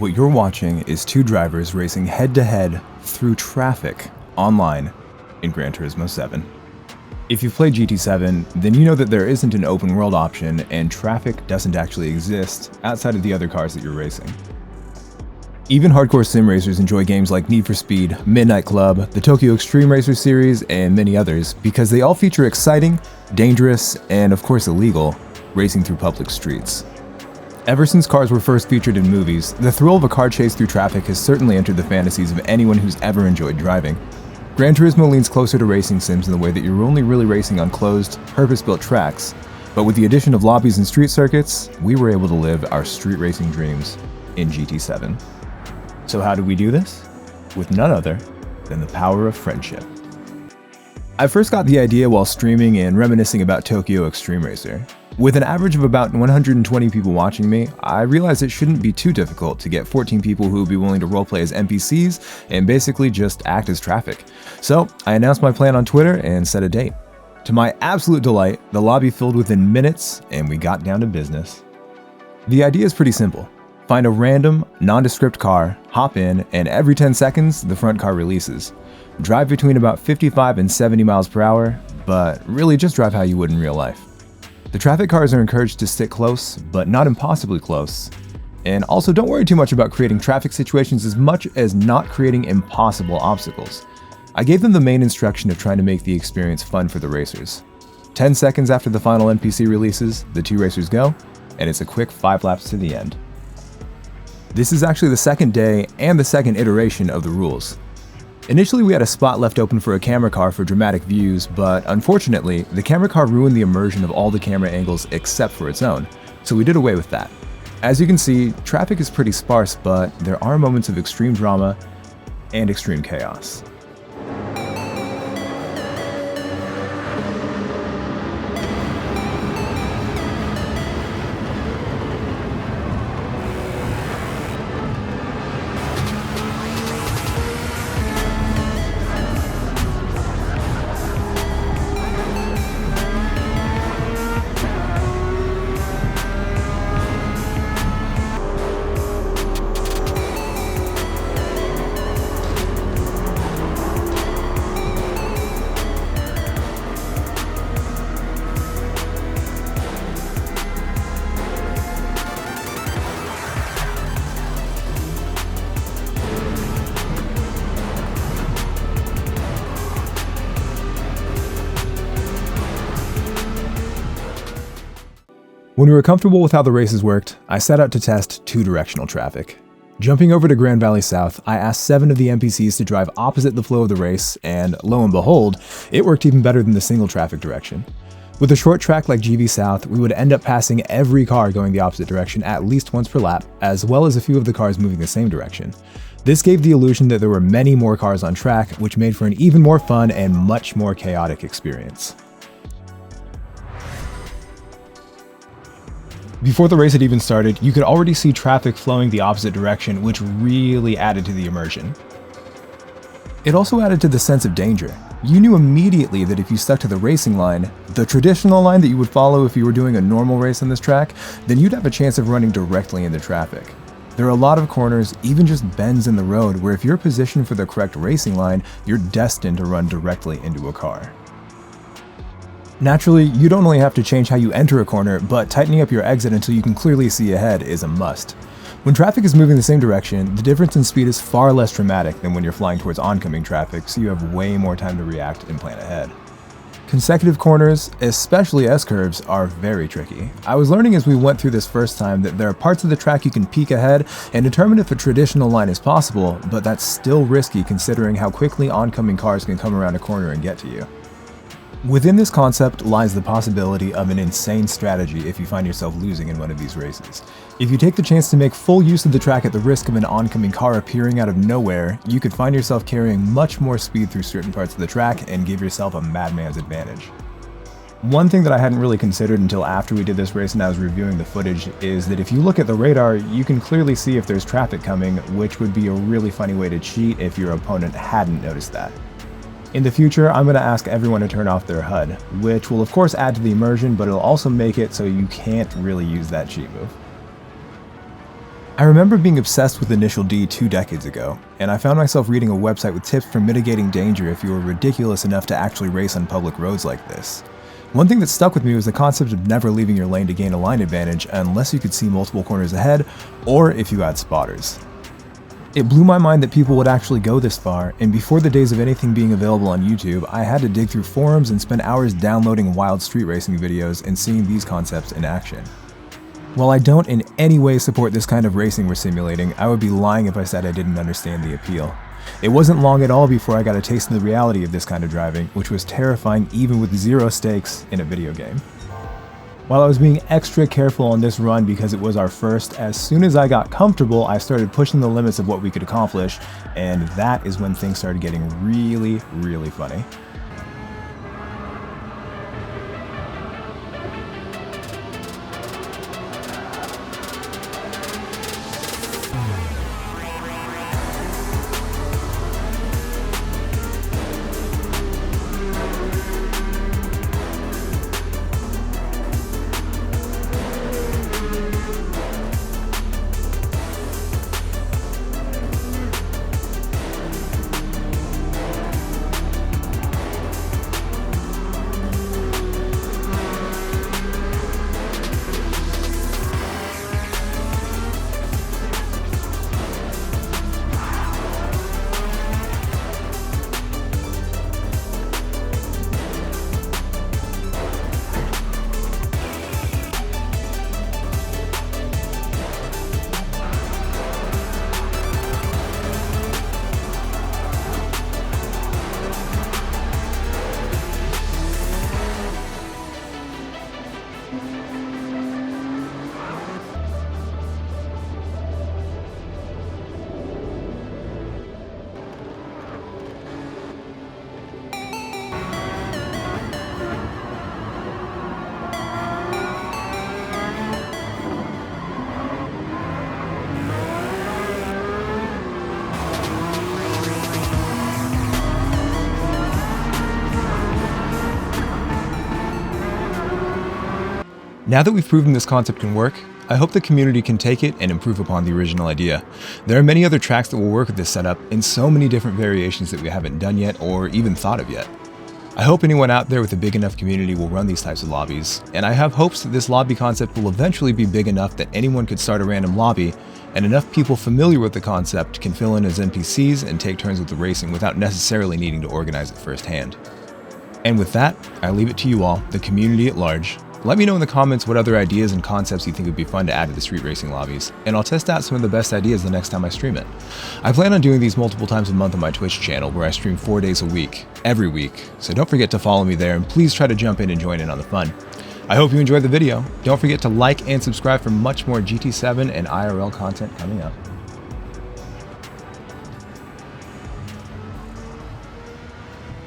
What you're watching is two drivers racing head-to-head through traffic online in Gran Turismo 7. If you've played GT7, then you know that there isn't an open world option and traffic doesn't actually exist outside of the other cars that you're racing. Even hardcore sim racers enjoy games like Need for Speed, Midnight Club, the Tokyo Extreme Racer series, and many others because they all feature exciting, dangerous, and of course illegal racing through public streets. Ever since cars were first featured in movies, the thrill of a car chase through traffic has certainly entered the fantasies of anyone who's ever enjoyed driving. Gran Turismo leans closer to racing sims in the way that you're only really racing on closed, purpose-built tracks, but with the addition of lobbies and street circuits, we were able to live our street racing dreams in GT7. So how do we do this? With none other than the power of friendship. I first got the idea while streaming and reminiscing about Tokyo Extreme Racer. With an average of about 120 people watching me, I realized it shouldn't be too difficult to get 14 people who would be willing to roleplay as NPCs and basically just act as traffic. So I announced my plan on Twitter and set a date. To my absolute delight, the lobby filled within minutes and we got down to business. The idea is pretty simple. Find a random, nondescript car, hop in, and every 10 seconds, the front car releases. Drive between about 55 and 70 miles per hour, but really just drive how you would in real life. The traffic cars are encouraged to stick close, but not impossibly close. And also don't worry too much about creating traffic situations as much as not creating impossible obstacles. I gave them the main instruction of trying to make the experience fun for the racers. 10 seconds after the final NPC releases, the two racers go, and it's a quick 5 laps to the end. This is actually the second day and the second iteration of the rules. Initially, we had a spot left open for a camera car for dramatic views, but unfortunately, the camera car ruined the immersion of all the camera angles except for its own, so we did away with that. As you can see, traffic is pretty sparse, but there are moments of extreme drama and extreme chaos. When we were comfortable with how the races worked, I set out to test two-directional traffic. Jumping over to Grand Valley South, I asked 7 of the NPCs to drive opposite the flow of the race, and lo and behold, it worked even better than the single traffic direction. With a short track like GV South, we would end up passing every car going the opposite direction at least once per lap, as well as a few of the cars moving the same direction. This gave the illusion that there were many more cars on track, which made for an even more fun and much more chaotic experience. Before the race had even started, you could already see traffic flowing the opposite direction, which really added to the immersion. It also added to the sense of danger. You knew immediately that if you stuck to the racing line, the traditional line that you would follow if you were doing a normal race on this track, then you'd have a chance of running directly into traffic. There are a lot of corners, even just bends in the road, where if you're positioned for the correct racing line, you're destined to run directly into a car. Naturally, you don't only have to change how you enter a corner, but tightening up your exit until you can clearly see ahead is a must. When traffic is moving the same direction, the difference in speed is far less dramatic than when you're flying towards oncoming traffic, so you have way more time to react and plan ahead. Consecutive corners, especially S-curves, are very tricky. I was learning as we went through this first time that there are parts of the track you can peek ahead and determine if a traditional line is possible, but that's still risky considering how quickly oncoming cars can come around a corner and get to you. Within this concept lies the possibility of an insane strategy if you find yourself losing in one of these races. If you take the chance to make full use of the track at the risk of an oncoming car appearing out of nowhere, you could find yourself carrying much more speed through certain parts of the track and give yourself a madman's advantage. One thing that I hadn't really considered until after we did this race and I was reviewing the footage is that if you look at the radar, you can clearly see if there's traffic coming, which would be a really funny way to cheat if your opponent hadn't noticed that. In the future, I'm going to ask everyone to turn off their HUD, which will of course add to the immersion, but it'll also make it so you can't really use that cheat move. I remember being obsessed with Initial D 2 decades ago, and I found myself reading a website with tips for mitigating danger if you were ridiculous enough to actually race on public roads like this. One thing that stuck with me was the concept of never leaving your lane to gain a line advantage unless you could see multiple corners ahead, or if you had spotters. It blew my mind that people would actually go this far, and before the days of anything being available on YouTube, I had to dig through forums and spend hours downloading wild street racing videos and seeing these concepts in action. While I don't in any way support this kind of racing we're simulating, I would be lying if I said I didn't understand the appeal. It wasn't long at all before I got a taste of the reality of this kind of driving, which was terrifying even with zero stakes in a video game. While I was being extra careful on this run because it was our first, as soon as I got comfortable, I started pushing the limits of what we could accomplish, and that is when things started getting really, really funny. Now that we've proven this concept can work, I hope the community can take it and improve upon the original idea. There are many other tracks that will work with this setup in so many different variations that we haven't done yet or even thought of yet. I hope anyone out there with a big enough community will run these types of lobbies, and I have hopes that this lobby concept will eventually be big enough that anyone could start a random lobby, and enough people familiar with the concept can fill in as NPCs and take turns with the racing without necessarily needing to organize it firsthand. And with that, I leave it to you all, the community at large. Let me know in the comments what other ideas and concepts you think would be fun to add to the street racing lobbies, and I'll test out some of the best ideas the next time I stream it. I plan on doing these multiple times a month on my Twitch channel, where I stream 4 days a week, every week, so don't forget to follow me there and please try to jump in and join in on the fun. I hope you enjoyed the video. Don't forget to like and subscribe for much more GT7 and IRL content coming up.